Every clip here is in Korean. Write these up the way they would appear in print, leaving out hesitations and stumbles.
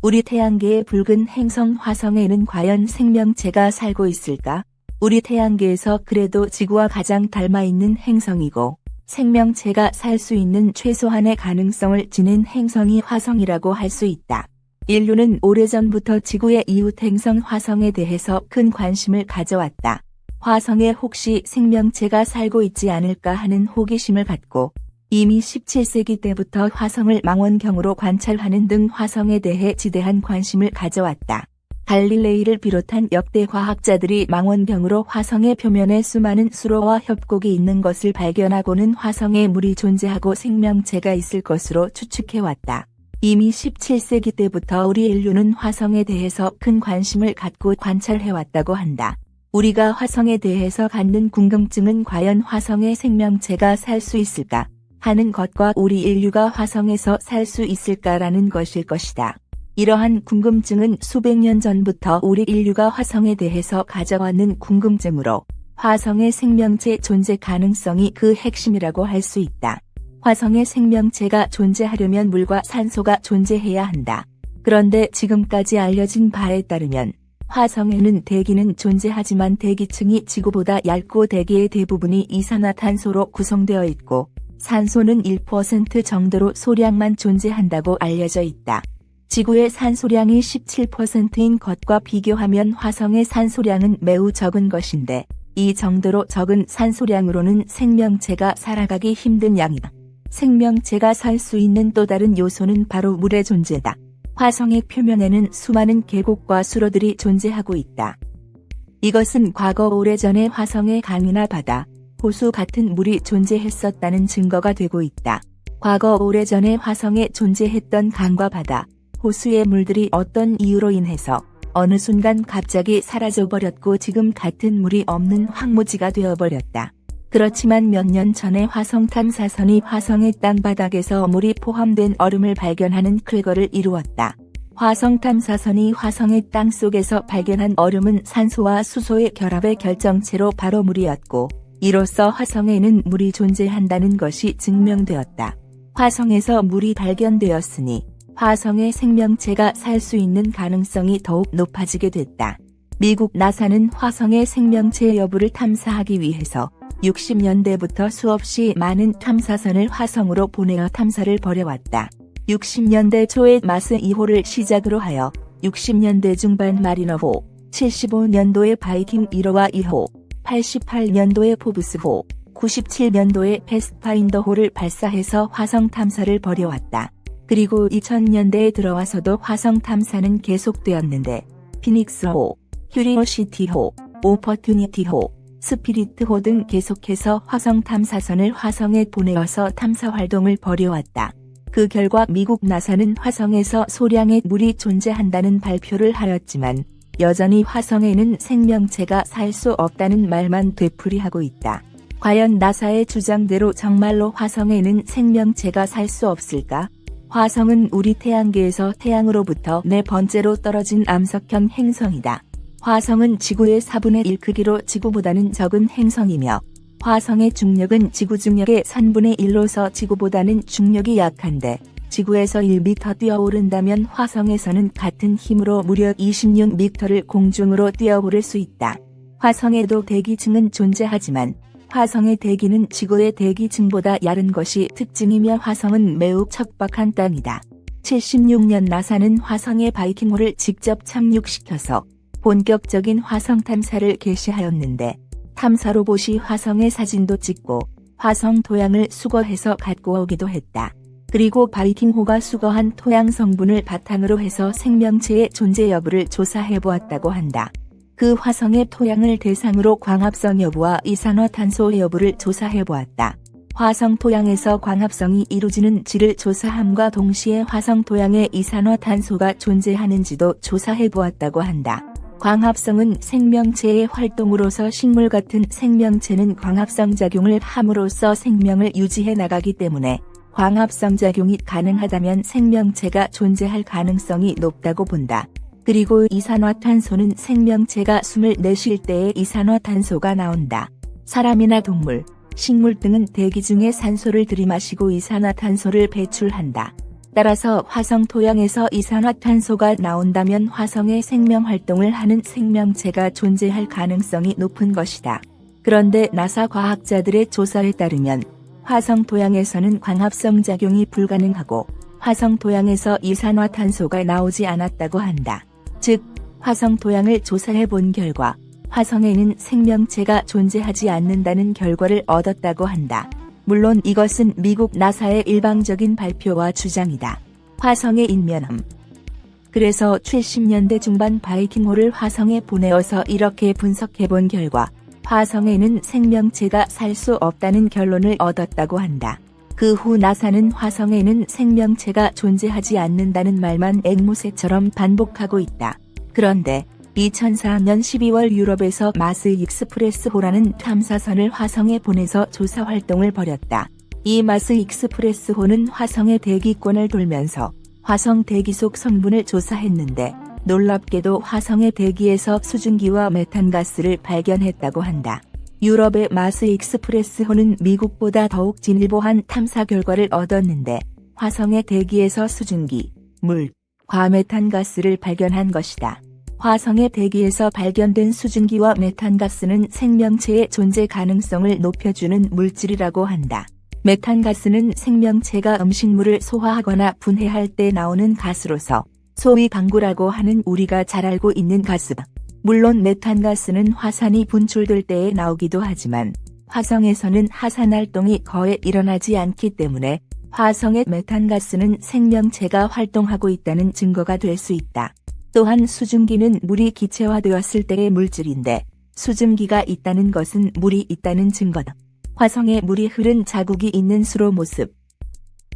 우리 태양계의 붉은 행성 화성에는 과연 생명체가 살고 있을까? 우리 태양계에서 그래도 지구와 가장 닮아있는 행성이고 생명체가 살 수 있는 최소한의 가능성을 지닌 행성이 화성이라고 할 수 있다. 인류는 오래전부터 지구의 이웃 행성 화성에 대해서 큰 관심을 가져왔다. 화성에 혹시 생명체가 살고 있지 않을까 하는 호기심을 갖고 이미 17세기 때부터 화성을 망원경으로 관찰하는 등 화성에 대해 지대한 관심을 가져왔다. 갈릴레이를 비롯한 역대 과학자들이 망원경으로 화성의 표면에 수많은 수로와 협곡이 있는 것을 발견하고는 화성에 물이 존재하고 생명체가 있을 것으로 추측해왔다. 이미 17세기 때부터 우리 인류는 화성에 대해서 큰 관심을 갖고 관찰해왔다고 한다. 우리가 화성에 대해서 갖는 궁금증은 과연 화성에 생명체가 살 수 있을까 하는 것과 우리 인류가 화성에서 살 수 있을까라는 것일 것이다. 이러한 궁금증은 수백 년 전부터 우리 인류가 화성에 대해서 가져왔는 궁금증으로 화성의 생명체 존재 가능성이 그 핵심이라고 할 수 있다. 화성에 생명체가 존재하려면 물과 산소가 존재해야 한다. 그런데 지금까지 알려진 바에 따르면 화성에는 대기는 존재하지만 대기층이 지구보다 얇고 대기의 대부분이 이산화탄소로 구성되어 있고 산소는 1% 정도로 소량만 존재한다고 알려져 있다. 지구의 산소량이 17%인 것과 비교하면 화성의 산소량은 매우 적은 것인데 이 정도로 적은 산소량으로는 생명체가 살아가기 힘든 양이다. 생명체가 살 수 있는 또 다른 요소는 바로 물의 존재다. 화성의 표면에는 수많은 계곡과 수로들이 존재하고 있다. 이것은 과거 오래전에 화성의 강이나 바다, 호수 같은 물이 존재했었다는 증거가 되고 있다. 과거 오래전에 화성에 존재했던 강과 바다, 호수의 물들이 어떤 이유로 인해서 어느 순간 갑자기 사라져버렸고 지금 같은 물이 없는 황무지가 되어버렸다. 그렇지만 몇 년 전에 화성 탐사선이 화성의 땅바닥에서 물이 포함된 얼음을 발견하는 쾌거를 이루었다. 화성 탐사선이 화성의 땅 속에서 발견한 얼음은 산소와 수소의 결합의 결정체로 바로 물이었고 이로써 화성에는 물이 존재한다는 것이 증명되었다. 화성에서 물이 발견되었으니 화성의 생명체가 살 수 있는 가능성이 더욱 높아지게 됐다. 미국 나사는 화성의 생명체 여부를 탐사하기 위해서 60년대부터 수없이 많은 탐사선을 화성으로 보내어 탐사를 벌여왔다. 60년대 초에 마스 2호를 시작으로 하여 60년대 중반 마리너호, 75년도에 바이킹 1호와 2호, 88년도에 포브스호, 97년도에 패스파인더호를 발사해서 화성 탐사를 벌여왔다. 그리고 2000년대에 들어와서도 화성 탐사는 계속되었는데 피닉스호, 큐리오시티호, 오퍼튜니티호, 스피리트호 등 계속해서 화성 탐사선을 화성에 보내어서 탐사 활동을 벌여왔다. 그 결과 미국 나사는 화성에서 소량의 물이 존재한다는 발표를 하였지만 여전히 화성에는 생명체가 살 수 없다는 말만 되풀이하고 있다. 과연 나사의 주장대로 정말로 화성에는 생명체가 살 수 없을까? 화성은 우리 태양계에서 태양으로부터 4번째로 떨어진 암석형 행성이다. 화성은 지구의 4분의 1 크기로 지구보다는 적은 행성이며 화성의 중력은 지구 중력의 3분의 1로서 지구보다는 중력이 약한데 지구에서 1m 뛰어오른다면 화성에서는 같은 힘으로 무려 26m를 공중으로 뛰어오를 수 있다. 화성에도 대기층은 존재하지만 화성의 대기는 지구의 대기층보다 얇은 것이 특징이며 화성은 매우 척박한 땅이다. 76년 나사는 화성의 바이킹호를 직접 착륙시켜서 본격적인 화성 탐사를 개시하였는데 탐사 로봇이 화성의 사진도 찍고 화성 토양을 수거해서 갖고 오기도 했다. 그리고 바이킹호가 수거한 토양 성분을 바탕으로 해서 생명체의 존재 여부를 조사해보았다고 한다. 그 화성의 토양을 대상으로 광합성 여부와 이산화탄소 여부를 조사해보았다. 화성 토양에서 광합성이 이루어지는 지를 조사함과 동시에 화성 토양에 이산화탄소가 존재하는지도 조사해보았다고 한다. 광합성은 생명체의 활동으로서 식물 같은 생명체는 광합성 작용을 함으로써 생명을 유지해 나가기 때문에 광합성 작용이 가능하다면 생명체가 존재할 가능성이 높다고 본다. 그리고 이산화탄소는 생명체가 숨을 내쉴 때에 이산화탄소가 나온다. 사람이나 동물, 식물 등은 대기 중에 산소를 들이마시고 이산화탄소를 배출한다. 따라서 화성 토양에서 이산화탄소가 나온다면 화성에 생명 활동을 하는 생명체가 존재할 가능성이 높은 것이다. 그런데 나사 과학자들의 조사에 따르면 화성 토양에서는 광합성 작용이 불가능하고 화성 토양에서 이산화탄소가 나오지 않았다고 한다. 즉, 화성 토양을 조사해 본 결과 화성에는 생명체가 존재하지 않는다는 결과를 얻었다고 한다. 물론 이것은 미국 나사의 일방적인 발표와 주장이다. 화성의 인면함. 그래서 70년대 중반 바이킹호를 화성에 보내어서 이렇게 분석해 본 결과 화성에는 생명체가 살 수 없다는 결론을 얻었다고 한다. 그 후 나사는 화성에는 생명체가 존재하지 않는다는 말만 앵무새처럼 반복하고 있다. 그런데 2004년 12월 유럽에서 마스 익스프레스호라는 탐사선을 화성에 보내서 조사 활동을 벌였다. 이 마스 익스프레스호는 화성의 대기권을 돌면서 화성 대기 속 성분을 조사했는데 놀랍게도 화성의 대기에서 수증기와 메탄가스를 발견했다고 한다. 유럽의 마스 익스프레스호는 미국보다 더욱 진일보한 탐사 결과를 얻었는데 화성의 대기에서 수증기, 물, 과메탄가스를 발견한 것이다. 화성의 대기에서 발견된 수증기와 메탄가스는 생명체의 존재 가능성을 높여주는 물질이라고 한다. 메탄가스는 생명체가 음식물을 소화하거나 분해할 때 나오는 가스로서 소위 방구라고 하는 우리가 잘 알고 있는 가스. 물론 메탄가스는 화산이 분출될 때에 나오기도 하지만 화성에서는 하산활동이 거의 일어나지 않기 때문에 화성의 메탄가스는 생명체가 활동하고 있다는 증거가 될 수 있다. 또한 수증기는 물이 기체화되었을 때의 물질인데 수증기가 있다는 것은 물이 있다는 증거다. 화성에 물이 흐른 자국이 있는 수로 모습.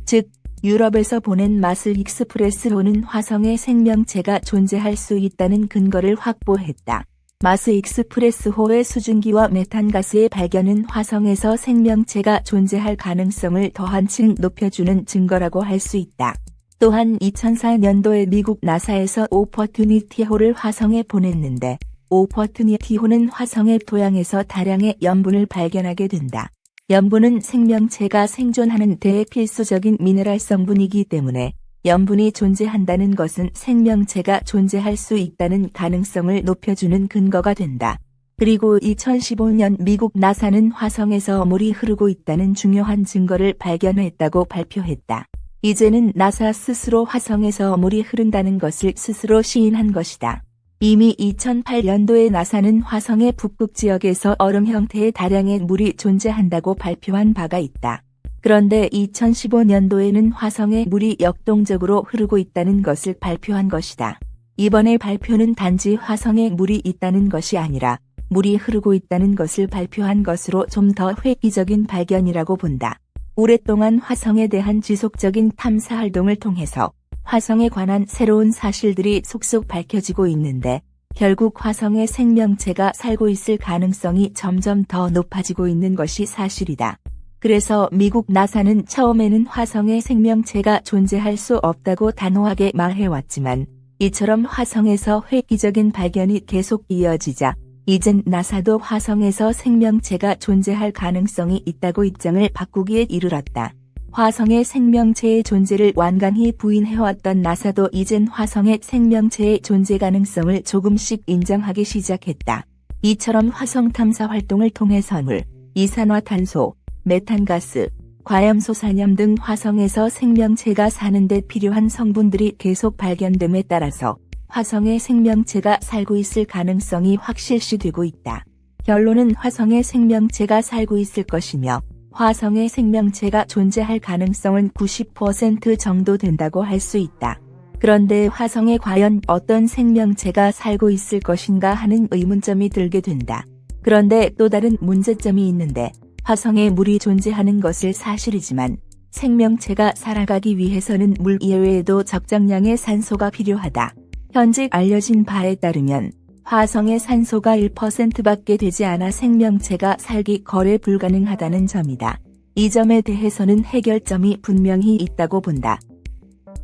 즉, 유럽에서 보낸 마스 익스프레스호는 화성에 생명체가 존재할 수 있다는 근거를 확보했다. 마스 익스프레스호의 수증기와 메탄가스의 발견은 화성에서 생명체가 존재할 가능성을 더 한층 높여주는 증거라고 할 수 있다. 또한 2004년도에 미국 나사에서 오퍼튜니티호를 화성에 보냈는데 오퍼튜니티호는 화성의 토양에서 다량의 염분을 발견하게 된다. 염분은 생명체가 생존하는 데 필수적인 미네랄 성분이기 때문에 염분이 존재한다는 것은 생명체가 존재할 수 있다는 가능성을 높여주는 근거가 된다. 그리고 2015년 미국 나사는 화성에서 물이 흐르고 있다는 중요한 증거를 발견했다고 발표했다. 이제는 나사 스스로 화성에서 물이 흐른다는 것을 스스로 시인한 것이다. 이미 2008년도에 나사는 화성의 북극 지역에서 얼음 형태의 다량의 물이 존재한다고 발표한 바가 있다. 그런데 2015년도에는 화성에 물이 역동적으로 흐르고 있다는 것을 발표한 것이다. 이번의 발표는 단지 화성에 물이 있다는 것이 아니라 물이 흐르고 있다는 것을 발표한 것으로 좀 더 획기적인 발견이라고 본다. 오랫동안 화성에 대한 지속적인 탐사 활동을 통해서 화성에 관한 새로운 사실들이 속속 밝혀지고 있는데 결국 화성에 생명체가 살고 있을 가능성이 점점 더 높아지고 있는 것이 사실이다. 그래서 미국 나사는 처음에는 화성에 생명체가 존재할 수 없다고 단호하게 말해왔지만 이처럼 화성에서 획기적인 발견이 계속 이어지자 이젠 나사도 화성에서 생명체가 존재할 가능성이 있다고 입장을 바꾸기에 이르렀다. 화성의 생명체의 존재를 완강히 부인해왔던 나사도 이젠 화성의 생명체의 존재 가능성을 조금씩 인정하기 시작했다. 이처럼 화성 탐사 활동을 통해서 물, 이산화탄소, 메탄가스, 과염소산염 등 화성에서 생명체가 사는 데 필요한 성분들이 계속 발견됨에 따라서 화성에 생명체가 살고 있을 가능성이 확실시되고 있다. 결론은 화성에 생명체가 살고 있을 것이며 화성에 생명체가 존재할 가능성은 90% 정도 된다고 할 수 있다. 그런데 화성에 과연 어떤 생명체가 살고 있을 것인가 하는 의문점이 들게 된다. 그런데 또 다른 문제점이 있는데 화성에 물이 존재하는 것은 사실이지만 생명체가 살아가기 위해서는 물 이외에도 적정량의 산소가 필요하다. 현재 알려진 바에 따르면 화성의 산소가 1%밖에 되지 않아 생명체가 살기 거의 불가능하다는 점이다. 이 점에 대해서는 해결점이 분명히 있다고 본다.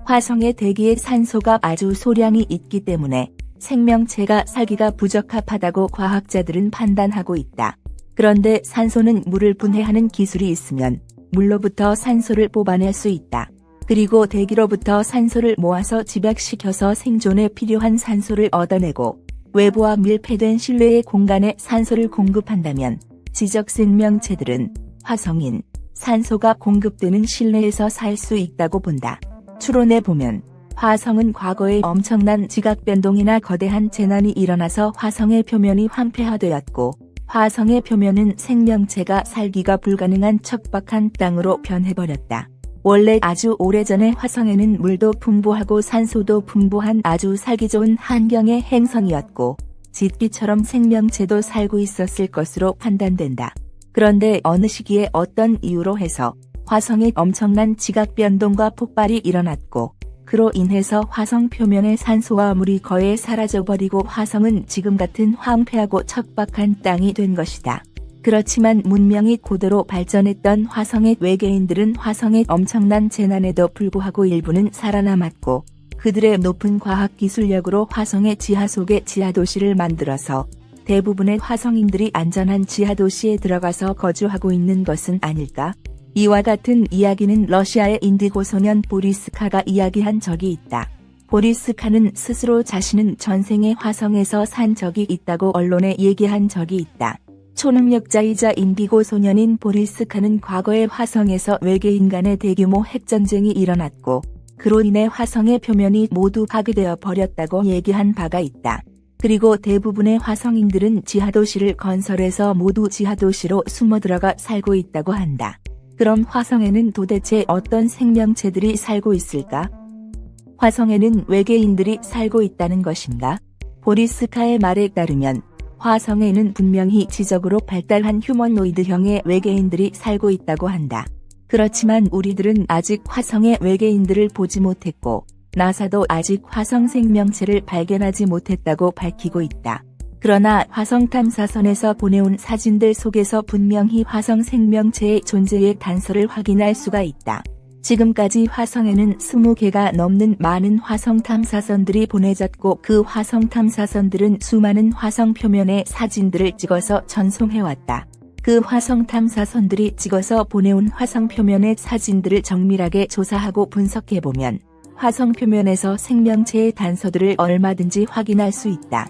화성의 대기에 산소가 아주 소량이 있기 때문에 생명체가 살기가 부적합하다고 과학자들은 판단하고 있다. 그런데 산소는 물을 분해하는 기술이 있으면 물로부터 산소를 뽑아낼 수 있다. 그리고 대기로부터 산소를 모아서 집약시켜서 생존에 필요한 산소를 얻어내고 외부와 밀폐된 실내의 공간에 산소를 공급한다면 지적 생명체들은 화성인 산소가 공급되는 실내에서 살 수 있다고 본다. 추론해 보면 화성은 과거에 엄청난 지각 변동이나 거대한 재난이 일어나서 화성의 표면이 황폐화되었고 화성의 표면은 생명체가 살기가 불가능한 척박한 땅으로 변해버렸다. 원래 아주 오래전에 화성에는 물도 풍부하고 산소도 풍부한 아주 살기 좋은 환경의 행성이었고 짓기처럼 생명체도 살고 있었을 것으로 판단된다. 그런데 어느 시기에 어떤 이유로 해서 화성에 엄청난 지각 변동과 폭발이 일어났고 그로 인해서 화성 표면의 산소와 물이 거의 사라져버리고 화성은 지금 같은 황폐하고 척박한 땅이 된 것이다. 그렇지만 문명이 고도로 발전했던 화성의 외계인들은 화성의 엄청난 재난에도 불구하고 일부는 살아남았고 그들의 높은 과학기술력으로 화성의 지하 속에 지하도시를 만들어서 대부분의 화성인들이 안전한 지하도시에 들어가서 거주하고 있는 것은 아닐까? 이와 같은 이야기는 러시아의 인디고 소년 보리스카가 이야기한 적이 있다. 보리스카는 스스로 자신은 전생에 화성에서 산 적이 있다고 언론에 얘기한 적이 있다. 초능력자이자 인디고 소년인 보리스카는 과거에 화성에서 외계인 간의 대규모 핵전쟁이 일어났고 그로 인해 화성의 표면이 모두 파괴되어 버렸다고 얘기한 바가 있다. 그리고 대부분의 화성인들은 지하도시를 건설해서 모두 지하도시로 숨어들어가 살고 있다고 한다. 그럼 화성에는 도대체 어떤 생명체들이 살고 있을까? 화성에는 외계인들이 살고 있다는 것인가? 보리스카의 말에 따르면 화성에는 분명히 지적으로 발달한 휴머노이드형의 외계인들이 살고 있다고 한다. 그렇지만 우리들은 아직 화성의 외계인들을 보지 못했고 나사도 아직 화성 생명체를 발견하지 못했다고 밝히고 있다. 그러나 화성 탐사선에서 보내온 사진들 속에서 분명히 화성 생명체의 존재의 단서를 확인할 수가 있다. 지금까지 화성에는 20개가 넘는 많은 화성 탐사선들이 보내졌고 그 화성 탐사선들은 수많은 화성 표면의 사진들을 찍어서 전송해왔다. 그 화성 탐사선들이 찍어서 보내온 화성 표면의 사진들을 정밀하게 조사하고 분석해보면 화성 표면에서 생명체의 단서들을 얼마든지 확인할 수 있다.